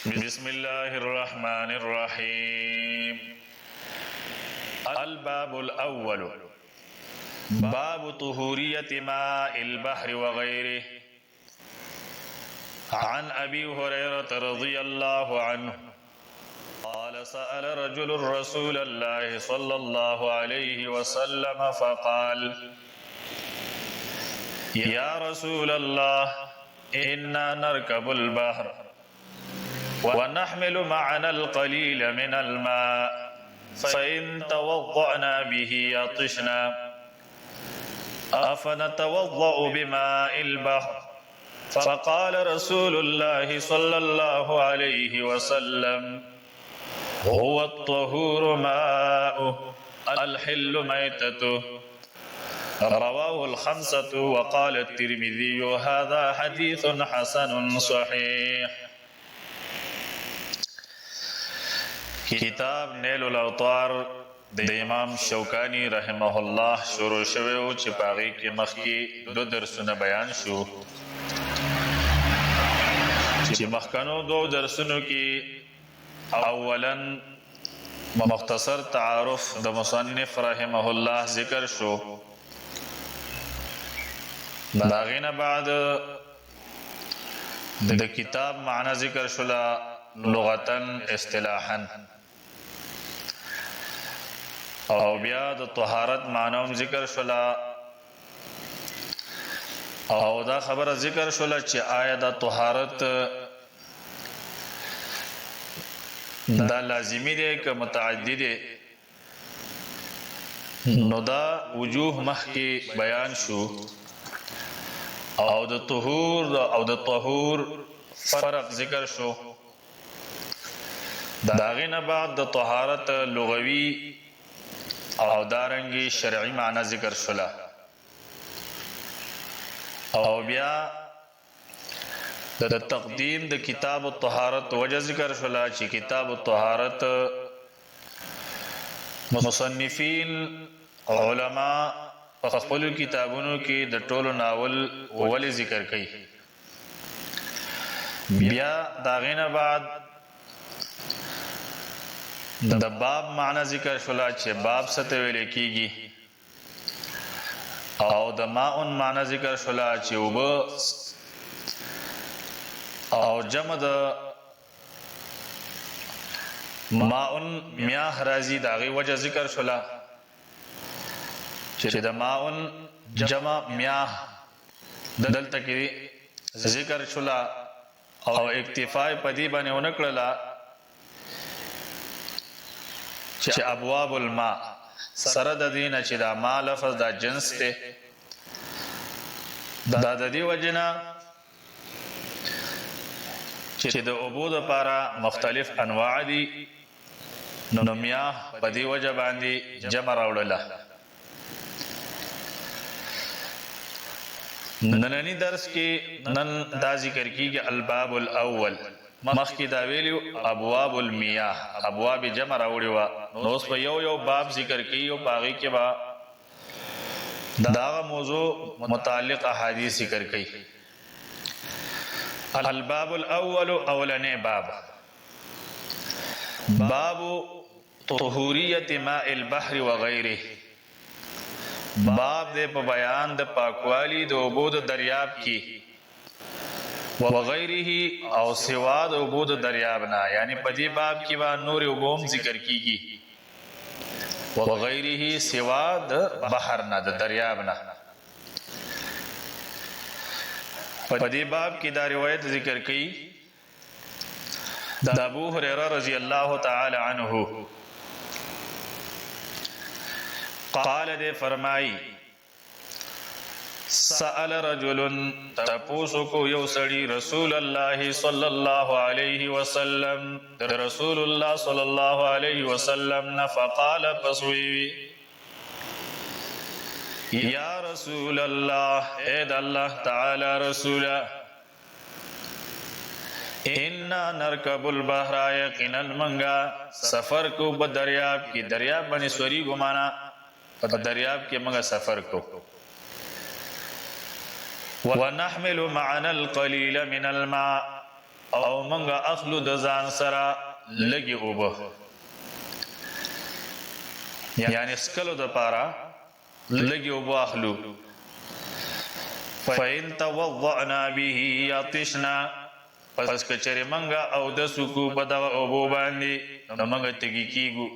بسم الله الرحمن الرحيم. الباب الأول باب طهورية ماء البحر وغيره. عن أبي هريرة رضي الله عنه قال سأل رجل رسول الله صلى الله عليه وسلم فقال يا رسول الله إنا نركب البحر ونحمل معنا القليل من الماء فإن توضأنا به عطشنا أفنتوضأ بماء البحر؟ فقال رسول الله صلى الله عليه وسلم هو الطهور ماؤه الحل ميتته. رواه الخمسة وقال الترمذي هذا حديث حسن صحيح. کتاب نیل الاوطار د امام شوکانی رحمه الله شروع شوی او چې پاغي کې مخکې دو درسونه بیان شو چې مخکنو دو درسونو کې اولا مختصر تعارف د مصنف رحمه الله ذکر شو، داغینه بعد د کتاب معنی ذکر شولا لغتن اصطلاحا، او بیا د طهارت معنی ذکر شولا، او دا خبره ذکر شولا چې آیا د طهارت دا لازمی دی که متعدی دی. نو دا وجوه مخکې بیان شو، او د طهور او د طهور فرق ذکر شو. داغینه بعد د طهارت لغوی او دارنګي شرعي معنی ذکر شولا، او بیا د تقدیم د کتاب الطهارت وجه ذکر شولا چې کتاب الطهارت مصنفین علما په خپل کتابونو کې د ټولو ناول ولې ذکر کوي. بیا داغینه بعد د باب معنی ذکر شولا چې باب څه ته ویل کیږي، او د ماء معنی ذکر شولا چې اوبه او جمع د ماء میاه راځي داغي وجه ذکر شولا چې د ماء جمع میاه دلته کې ذکر شولا، او اکتفا پدی باندې ونکړه چې ابواب الماء سره د دینه چې دا ما لفظ دا جنس ته دا د دې وجنه چې د عبود لپاره مختلف انواع دي، نو میاه په دې وجه باندې جمع راوړله. نننی درس کې نن دا ذکر کیږي الباب الاول، مخکې دا ویلیو ابواب المیاه، ابواب جمع راوړي وا، نو اوس په یو باب ذکر کوي او باغی کې با دا موضوع متعلق احادیث ذکر کوي. الباب الاول اولنی باب طهوریت ماء البحر وغیره، باب دې په بیان د پاکوالی د اوبو د دریاب کې وغیره او سوا د اوبو د دریاب نه، یعنی په دې باب کې با نور اوبو ذکر کیږي، وغیره سوا د بحر نه د دریاب نه. په دې باب کې دا روایت ذکر کړي د ابو هريره رضی الله تعالی عنه قال دې فرمایي سأل رجل تپوسو یو سړي رسول الله صلی الله علیه وسلم، رسول الله صلی الله علیه وسلم فقال پسوی یا رسول الله اے د الله تعالی رسول انا نرکب البحر یقینا منگا سفر کو بدریاب کی، دریاب بنی سوری گمانا په دریاب کې منگا سفر کو، ونحمل معنا القليل من الماء او منګه اخلو د ځان سره لګي اوبه، یعنی سکلو د پاره لګي اوبه اخلو. فإن توضعنا به عطشنا، پس کچره منګه او د سکو په دغه اوبو باندې نو منګه تږي کیږو.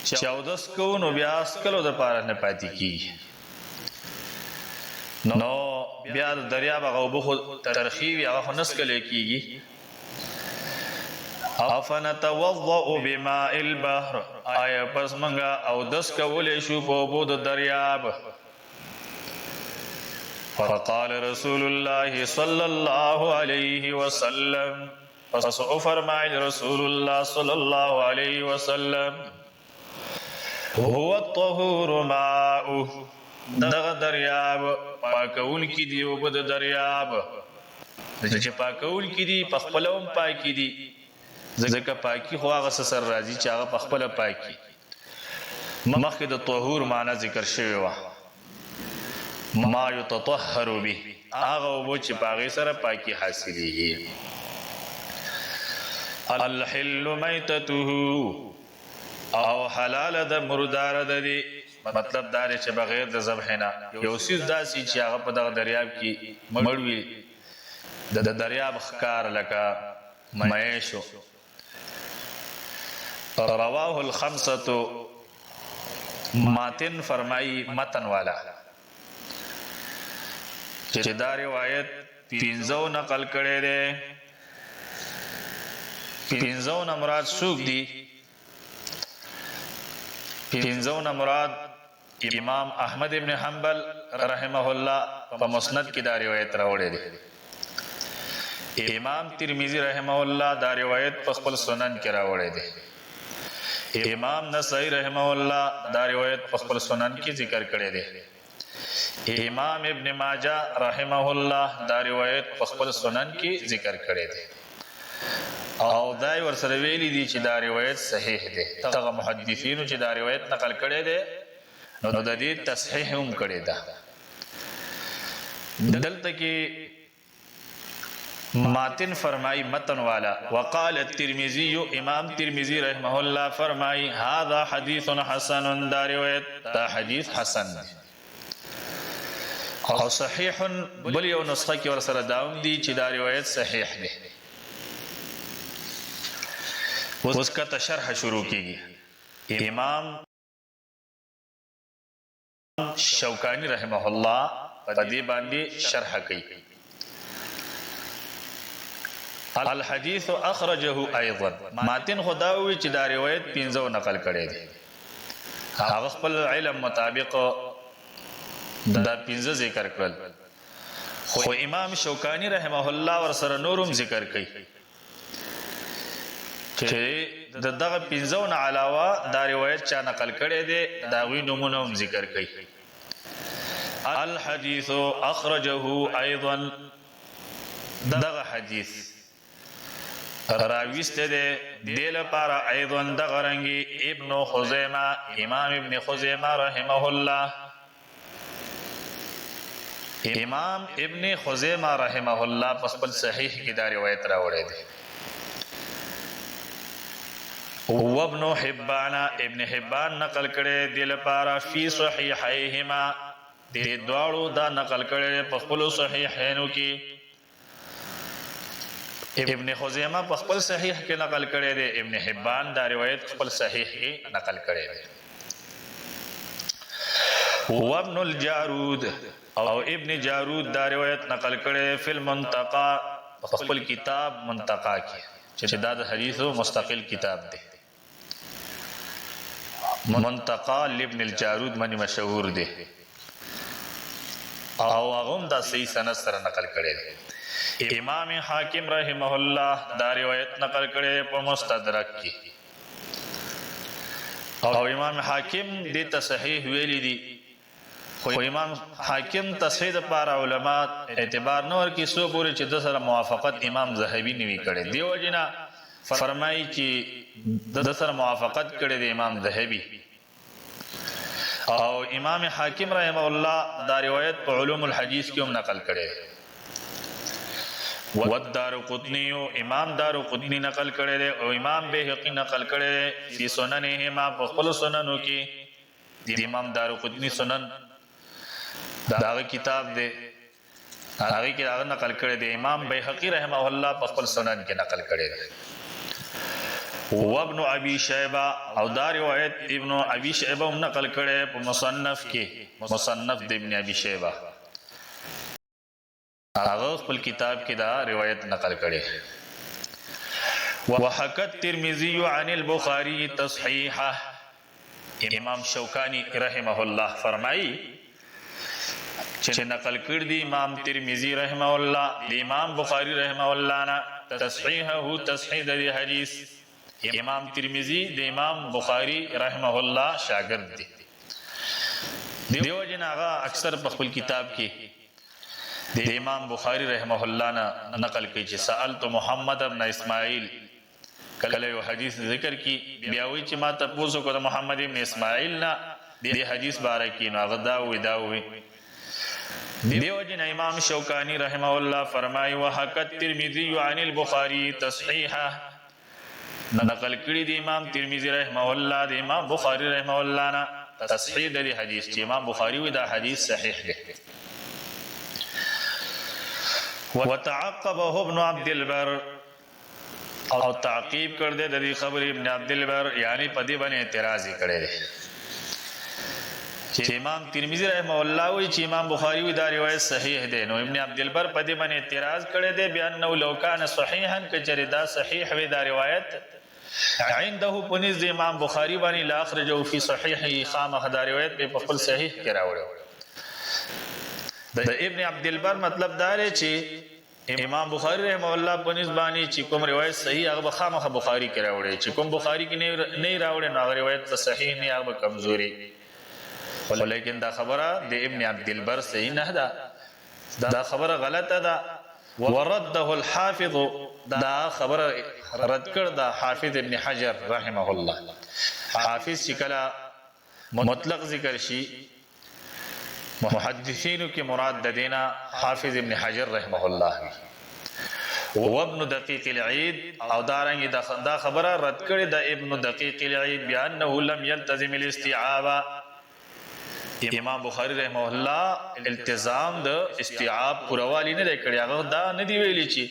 چې اودس کوو نو بیا سکلو د پاره نه پاتې کیږي، نو بیا د دریاب هغه اوبه خو ترخی وي، هغه خو نه څکلی کیږي. افنتوضأ بماء البحر، آیا پس منګه اودس کولی شو په اوبو د دریاب؟ فقال رسول الله صلی الله علیه وسلم، پس او فرمایل رسول الله صلی الله علیه وسلم، هو الطهور ماؤه، دغه دریاب پاکول کی دی اوبه د دریاب، چې پاکول کی دی په خپل هم پاکی دی، ځکه پاکی خو هغه سر راځي چې هغه په خپل پاکی. مخکې د طهور معنی ذکر شوی و، ما یتطهر به، هغه اوبه چې پاغې سره پاکی حاصلېږي. الحل میتته، او حلال د مردار د دی، مطلب دا دی چې بغیر د ذبح نه یو څیز داسې چې هغه په دغه دریاب کې مړ وي، د دریاب ښکار لکه میشو. رواه الخمسة، ماتن فرمائی متن والا چې دا روایت پینزو نقل کړي دي. پینزو نه مراد څوک دي؟ پینزو نه مراد امام احمد ابن حنبل رحمه الله په مسند کې دا روایت راوړی دی. امام ترمذی رحمه الله دا روایت په خپل سنن کې راوړی دی. امام نسائی رحمه الله دا روایت په خپل سنن کې ذکر کړی دی. امام ابن ماجه رحمه الله دا روایت په خپل سنن کې ذکر کړی دی، او دا ورسره ویلي دي چې دا روایت صحیح دی. هغه محدثینو چې دا روایت نقل کړی دی نو د دې تصحیح هم کړی ده. دلته کې ماتن فرمائی متن والا، وقال الترمذی، امام ترمذی رحمه الله فرمائی هذا حدیث حسن، دا روایت دا حدیث حسن دی. او صحیح بل یو نسخه کې ورسره داوم دی چې دا روایت صحیح دی. اوس کته شرح شروع کیږي. امام شوکانی رحمه الله په دې باندې شرح کوي. الحديث اخرجه ايضا، ماتن خداوی چې دا روایت پینځو نقل کړي دي، هغه خپل علم مطابق دا پینځه ذکر کړل، خو امام شوکانی رحمه الله ورسره نورم ذکر کوي چې دغه پینځو نه علاوه دا روایت چا نقل کړي دي، دا غوی نمونه هم ذکر کوي. الحديث اخرجه ايضا، دغه حدیث راویسته ده دیل پارا ایضون ده غرنگی ابن خزیمه، امام ابن خزیمه رحمه الله، امام ابن خزیمه رحمه الله پس بل صحیح کی دا روایت راوڑے ده. و ابن حبان، ابن حبان نقل کرے دیل پارا فی صحیحیهما، دی دوارو دا نقل کرے پخپلو صحیحینو کی. ابن خزیمه په خپل صحیح کې نقل کړی دی، ابن حبان دا روایت خپل صحیح کې نقل کړی دی. وابن الجارود، او ابن جارود دا روایت نقل کړی فی المنتقى، خپل کتاب منتقى کې، چې دا د حدیثو مستقل کتاب دی. منتقى لابن الجارود منی مشهور دی، او هغه دا صحیح سند سره نقل کړی دی. امام حاکم رحمه الله دا روایت نقل کړي په مستدرک کې، او امام حاکم دې ته صحیح ویلي دي، خو امام حاکم تصحیح لپاره علما اعتبار نه ورکړي سو پورې چې د سره موافقت امام ذهبي نوي کړي. دیو جنا فرمایي چې د سره موافقت کړي د امام ذهبي، او امام حاکم رحمه الله دا روایت په علوم الحديث کې هم نقل کړي. والدارقطنی امام دارقطنی نقل کړی دی او امام بهقی نقل کړی دی فی سننهما په خپل سننو کې د امام دارقطنی سنن داغه کتاب دی هغه کې هغه نقل کړی دی امام بهقی رحمه الله په خپل سنن کې نقل کړی دی وابن ابي شيبه او دا روایت ابن ابي شيبه هم نقل کړی په مصنف کې مصنف د ابن ابي شيبه هغه خپل کتاب کې دا روایت نقل کړي وحكى الترمذي عن البخاري تصحيحه امام شوکانی رحمه الله فرمایي چې نقل کړ دی امام ترمذی رحمه الله د امام بخاری رحمه الله نه تصحیحه تصحیح د حدیث امام ترمذی د امام بخاری رحمه الله شاګرد دی دیو جن هغه اکثر په خپل کتاب کې د امام بخاری رحمه الله نه نقل کوي چې سألت محمد ابن اسماعیل کله یو حدیث ذکر کی بیا وی چې ما تاسو کو د محمد ابن اسماعیل نه د حدیث باره کې نو هغه دا وی دیو جن امام شوکانی رحمه الله فرمای وحكى الترمذي عن البخاري تصحيحه نقل کړي د امام ترمذی رحمه الله د امام بخاری رحمه الله نه تصحیح د حدیث چې امام بخاری وی دا حدیث صحیح دی وتعقبه ابن عبد البر او تعقیب کړ دې د دې خبر ابن عبد البر یعنی په دې باندې اعتراض کړي دي چې امام ترمذی رحمه الله وی چې امام بخاری وی دا روایت صحیح دی نو ابن عبد البر په دې باندې اعتراض کړي دي بیان نو لو کان صحیحا کچره دا صحیح وی دا روایت عنده پنځ امام بخاری باندې لا اخرجو فی صحیحه خامخ دا روایت په خپل صحیح کې راوړو د ابن عبد البر مطلب دا دی چې امام بخاری رحمه الله په نسبانی چې کوم روایت صحیح هغه خامخ بخاری کې راوړي چې کوم بخاری کې نه راوړي نو روایت صحیح نه هغه کمزوري ولیکن دا خبره د ابن عبد البر صحیح نه ده دا خبره غلطه ده ورده الحافظ دا خبره رد کړ دا حافظ ابن حجر رحمه الله حافظ چې کله مطلق ذکر شي محدثینو کې مراد د دینا حافظ ابن حجر رحمه الله وابن دقیق العید او دارنګ دا خبره رد کړي د ابن دقیق العید بانه لم يلتزم الاستيعاب امام بخاری رحمه الله التزام د استيعاب پروالی نه کړی هغه دا نه دی ویلی چې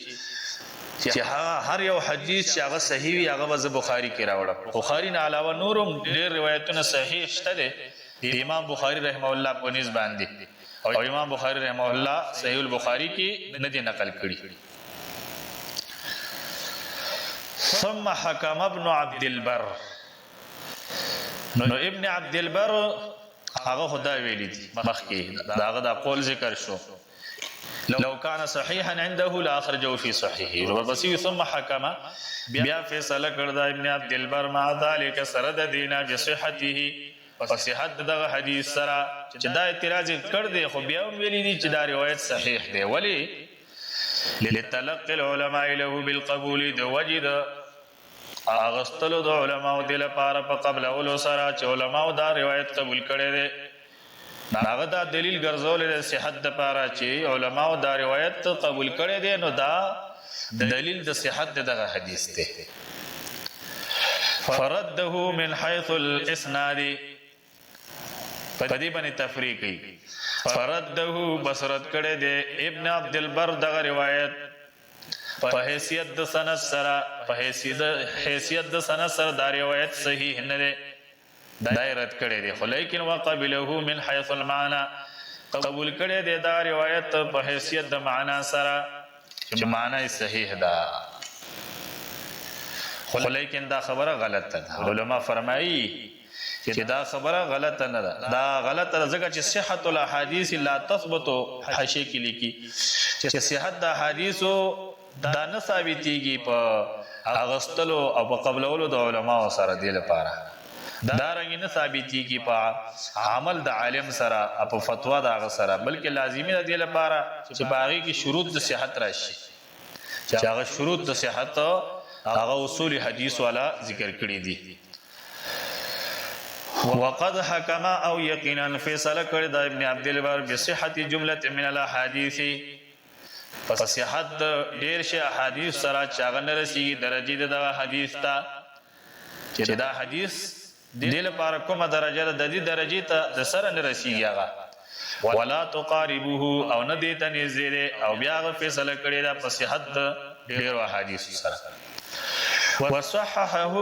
هر یو حدیث چې هغه صحیح وي هغه د بخاری کې راوړل بخاری نه علاوه نورم ډېر روایتونه صحیح شته دي امام بخاری رحمه الله په نسبت باندې او امام بخاری رحمه الله صحیح البخاری کې نه دي نقل کړي ثم حكم ابن عبد البر نو ابن عبد البر هغه خدای ویلی دي مخکې داغه دا قول ذکر شو لو كان صحيحا عنده لاخرجه في صحيحه وبصي ثم حكم بیا فیصله کړ دا ابن عبد البر مع ذلك سرد دینا بصحته وصحت دغه حدیث سره چې دا اعتراض کړ دی خو بیا ویلی دي چې دا روایت صحیح دی ولی لتلقي العلماء له بالقبول د وجد اغستلو د علماء د لپاره په قبل اولو سره چې علماء دا روایت قبول کړي دي هغه دا دلیل ګرځول د صحت لپاره چې علماء دا روایت قبول کړي دي نو دا دلیل د صحت دغه حدیث دی فرده من حيث الاسناد پدې باندې تفریقی فرده بصرت کړي دي ابن عبد البر دغه روایت په حیثیت د سند سره په حیثیت د سند سره دا روایت صحیح نه ده دایرت کړي دي خو لیکن وقبله من حيث المعنى قبول کړي دي دا روایت په حیثیت د معنا سره چې معنی صحیح ده خو لیکن دا خبره غلطه ده علما فرمایي چې دا خبره غلطه نه ده دا غلطه ځکه چې صحت الاحاديث لا تثبت حاشیه کې لیکي چې صحت د حدیثو دا نه ثابتېږي په اغستلو او په قبلولو د علماء سره دی لپاره دا رنګ نه ثابتېږي په عمل د عالم سره او په فتوا د هغه سره بلکې لازمي دی لپاره چې باغی کې شروط د صحت راشي چې هغه شروط د صحت هغه اصول حدیث والا ذکر کړی دي وقد حكم او يقينا فیصله کړی د ابن عبد البر بصحت جمله من الاحاديث په صحت ډیر شي احادیث سره چاغه نه رسیږي درجه د حدیث ته چې دا حدیث د لپاره کومه درجه د دې درجه ته د سره نه رسیږي هغه ولا تقاربوه او نه دې ته نږدې او بیا غو فیصله کړی دا په صحت ډیر احادیث سره وصححه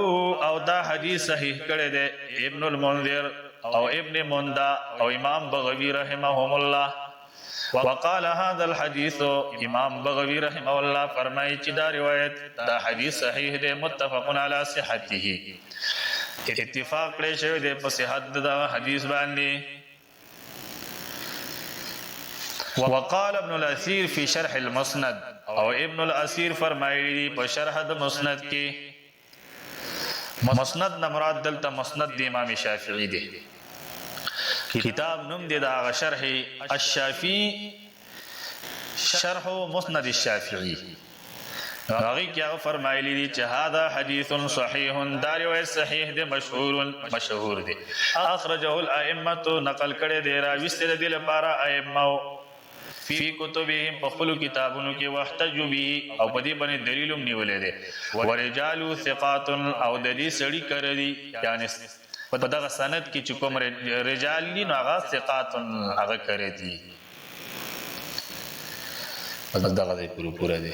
او دا حدیث صحیح کړی دی ابن المنذر او ابن مندا او امام بغوی رحمهم الله وقال هذا الحديث امام بغوی رحمه الله فرمایي چې دا روایت دا حدیث صحیح دی متفق علی صحته اتفاق کړی شوی دی په صحت دا حدیث باندې وقال ابن الاثير في شرح المسند او ابن الاثير فرمایلی په شرح د مسند کې مسند نه مراد دلته مسند د امام شافعي دی کتاب نوم دی دا شرح الشافعي شرح مسند الشافعي هغه کې فرمایلی دی چې هذا حديث صحيح دا روایت صحیح دی مشهور دی اخرجه الائمه نقل کړي دی راوي سره دی لپاره ائمه فی کتبهم په خپل کتابونو کې واحتجوا به او په دې باندې دلیلوم نیولې ده ورجال ثقات او د دې سړي کړی یعنی په دغه سند کې چې کوم رجال دي نو هغه ثقات هغه کړی دي دغه دې پوره دي